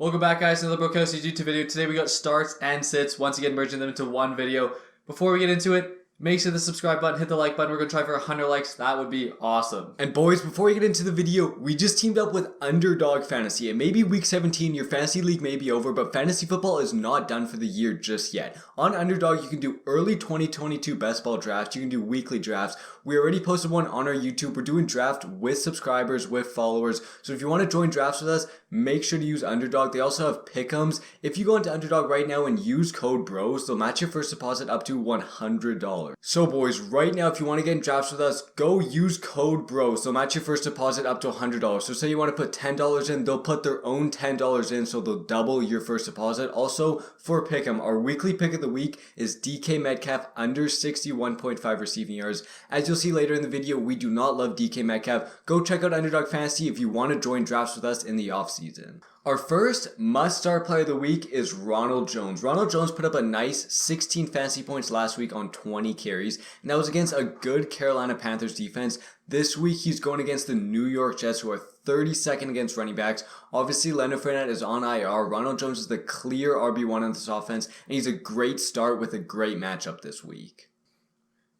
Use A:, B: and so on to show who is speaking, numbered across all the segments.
A: Welcome back, guys, to the Brokowskis YouTube video. Today we got starts and sits, once again merging them into one video. Before we get into it, make sure the subscribe button, hit the like button. We're going to try for 100 likes. That would be awesome.
B: And boys, before we get into the video, we just teamed up with Underdog Fantasy. It may be week 17, your fantasy league may be over, but fantasy football is not done for the year just yet. On Underdog, you can do early 2022 best ball drafts. You can do weekly drafts. We already posted one on our YouTube. We're doing draft with subscribers, with followers. So if you want to join drafts with us, make sure to use Underdog. They also have pick'ems. If you go into Underdog right now and use code BROS, they'll match your first deposit up to $100. So boys, right now, if you want to get in drafts with us, go use code BROS. They'll match your first deposit up to $100. So say you want to put $10 in, they'll put their own $10 in, so they'll double your first deposit. Also, for pick'em, our weekly pick of the week is DK Metcalf under 61.5 receiving yards. As you'll see later in the video, we do not love DK Metcalf. Go check out Underdog Fantasy if you want to join drafts with us in the offseason. Our first must-start player of the week is Ronald Jones. Ronald Jones put up a nice 16 fantasy points last week on 20 carries, and that was against a good Carolina Panthers defense. This week, he's going against the New York Jets, who are 32nd against running backs. Obviously, Leonard Fournette is on IR. Ronald Jones is the clear RB1 on this offense, and he's a great start with a great matchup this week.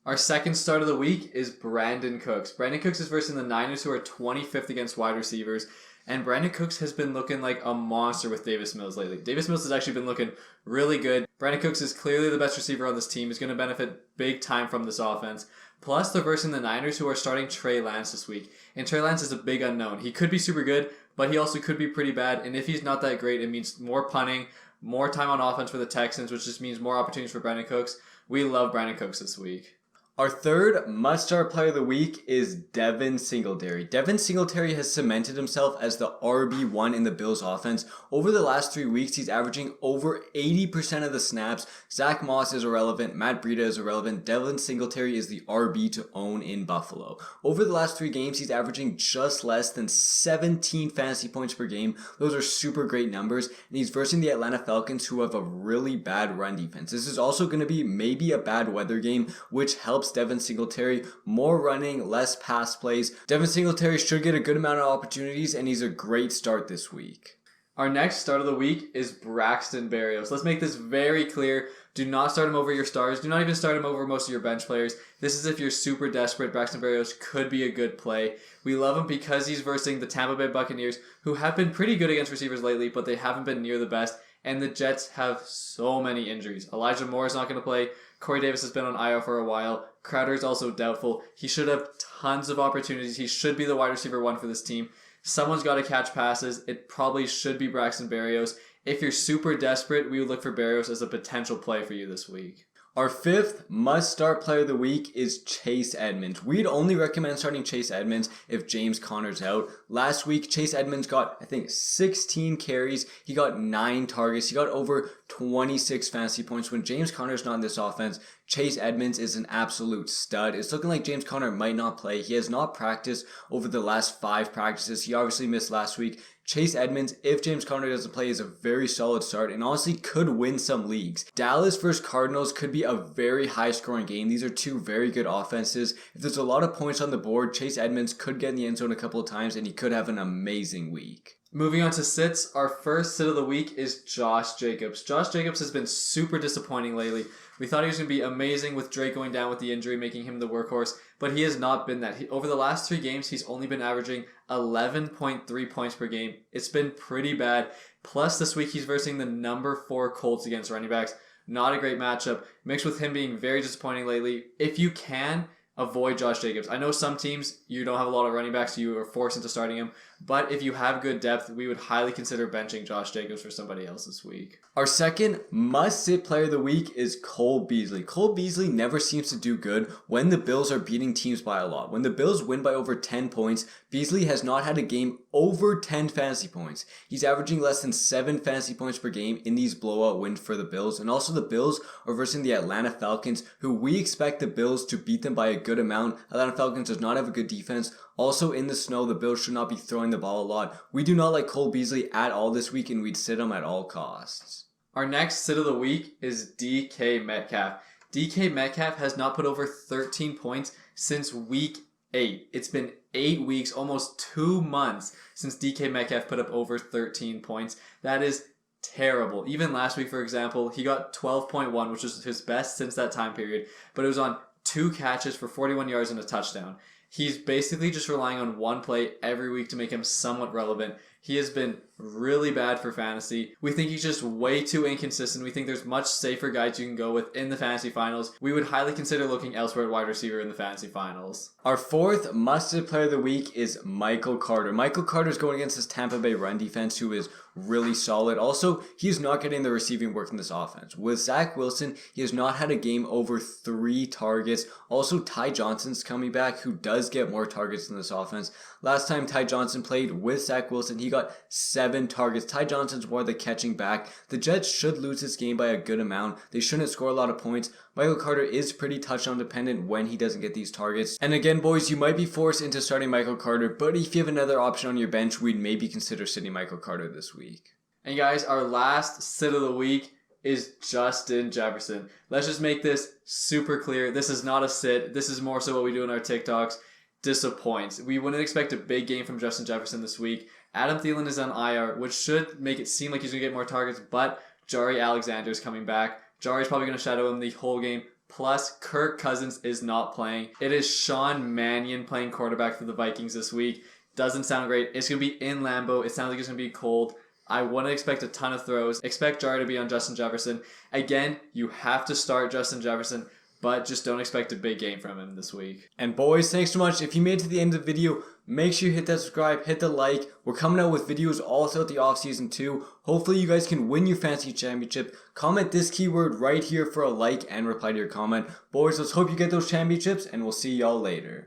A: Our second start of the week is Brandon Cooks. Brandon Cooks is versus the Niners, who are 25th against wide receivers. And Brandon Cooks has been looking like a monster with Davis Mills lately. Davis Mills has actually been looking really good. Brandon Cooks is clearly the best receiver on this team. He's going to benefit big time from this offense. Plus, they're versing the Niners, who are starting Trey Lance this week. And Trey Lance is a big unknown. He could be super good, but he also could be pretty bad. And if he's not that great, it means more punting, more time on offense for the Texans, which just means more opportunities for Brandon Cooks. We love Brandon Cooks this week.
B: Our third must-start player of the week is Devin Singletary. Devin Singletary has cemented himself as the RB1 in the Bills offense. Over the last 3 weeks, he's averaging over 80% of the snaps. Zach Moss is irrelevant. Matt Breida is irrelevant. Devin Singletary is the RB to own in Buffalo. Over the last 3 games, he's averaging just less than 17 fantasy points per game. Those are super great numbers. And he's versing the Atlanta Falcons, who have a really bad run defense. This is also going to be maybe a bad weather game, which helps Devin Singletary. More running, less pass plays. Devin Singletary should get a good amount of opportunities, and he's a great start this week.
A: Our next start of the week is Braxon Berrios. Let's make this very clear. Do not start him over your stars. Do not even start him over most of your bench players. This is if you're super desperate. Braxon Berrios could be a good play. We love him because he's versing the Tampa Bay Buccaneers, who have been pretty good against receivers lately, but they haven't been near the best. And the Jets have so many injuries. Elijah Moore is not going to play. Corey Davis has been on IR for a while. Crowder is also doubtful. He should have tons of opportunities. He should be the wide receiver 1 for this team. Someone's got to catch passes. It probably should be Braxon Berrios. If you're super desperate, we would look for Berrios as a potential play for you this week.
B: Our fifth must-start player of the week is Chase Edmonds. We'd only recommend starting Chase Edmonds if James Conner's out. Last week, Chase Edmonds got, I think, 16 carries. He got 9 targets. He got over 26 fantasy points. When James Conner's not in this offense, Chase Edmonds is an absolute stud. It's looking like James Conner might not play. He has not practiced over the last 5 practices. He obviously missed last week. Chase Edmonds, if James Conner doesn't play, is a very solid start and honestly could win some leagues. Dallas versus Cardinals could be a very high scoring game. These are 2 very good offenses. If there's a lot of points on the board, Chase Edmonds could get in the end zone a couple of times and he could have an amazing week.
A: Moving on to sits, our first sit of the week is Josh Jacobs. Josh Jacobs has been super disappointing lately. We thought he was going to be amazing with Drake going down with the injury, making him the workhorse, but he has not been that. Over the last 3 games, he's only been averaging 11.3 points per game. It's been pretty bad. Plus, this week, he's versing the number 4 Colts against running backs. Not a great matchup. Mixed with him being very disappointing lately. If you can, avoid Josh Jacobs. I know some teams, you don't have a lot of running backs, so you are forced into starting him. But if you have good depth, we would highly consider benching Josh Jacobs for somebody else this week.
B: Our second must-sit player of the week is Cole Beasley. Cole Beasley never seems to do good when the Bills are beating teams by a lot. When the Bills win by over 10 points, Beasley has not had a game over 10 fantasy points. He's averaging less than 7 fantasy points per game in these blowout wins for the Bills. And also the Bills are versing the Atlanta Falcons, who we expect the Bills to beat them by a good amount. Atlanta Falcons does not have a good defense. Also in the snow, the Bills should not be throwing the ball a lot. We do not like Cole Beasley at all this week, and we'd sit him at all costs.
A: Our next sit of the week is DK Metcalf. DK Metcalf has not put over 13 points since week 8. It's been 8 weeks, almost 2 months since DK Metcalf put up over 13 points. That is terrible. Even last week, for example, he got 12.1, which was his best since that time period, but it was on 2 catches for 41 yards and a touchdown. He's basically just relying on one play every week to make him somewhat relevant. He has been really bad for fantasy. We think he's just way too inconsistent. We think there's much safer guys you can go with in the fantasy finals. We would highly consider looking elsewhere at wide receiver in the fantasy finals.
B: Our fourth must-have player of the week is Michael Carter. Michael Carter is going against his Tampa Bay run defense, who is really solid. Also, he's not getting the receiving work in this offense. With Zach Wilson, he has not had a game over 3 targets. Also, Ty Johnson's coming back, who does get more targets in this offense. Last time Ty Johnson played with Zach Wilson, he got 7 targets. Ty Johnson's more the catching back. The Jets should lose this game by a good amount. They shouldn't score a lot of points. Michael Carter is pretty touchdown dependent when he doesn't get these targets. And again, boys, you might be forced into starting Michael Carter, but if you have another option on your bench, we'd maybe consider sitting Michael Carter this week.
A: And guys, our last sit of the week is Justin Jefferson. Let's just make this super clear. This is not a sit. This is more so what we do in our TikToks. Disappoints. We wouldn't expect a big game from Justin Jefferson this week. Adam Thielen is on IR, which should make it seem like he's going to get more targets, but Jari Alexander is coming back. Jari's probably going to shadow him the whole game. Plus, Kirk Cousins is not playing. It is Sean Mannion playing quarterback for the Vikings this week. Doesn't sound great. It's going to be in Lambeau. It sounds like it's going to be cold. I wouldn't expect a ton of throws. Expect Jari to be on Justin Jefferson. Again, you have to start Justin Jefferson, but just don't expect a big game from him this week.
B: And boys, thanks so much. If you made it to the end of the video, make sure you hit that subscribe, hit the like. We're coming out with videos all throughout the offseason too. Hopefully you guys can win your fantasy championship. Comment this keyword right here for a like and reply to your comment. Boys, let's hope you get those championships, and we'll see y'all later.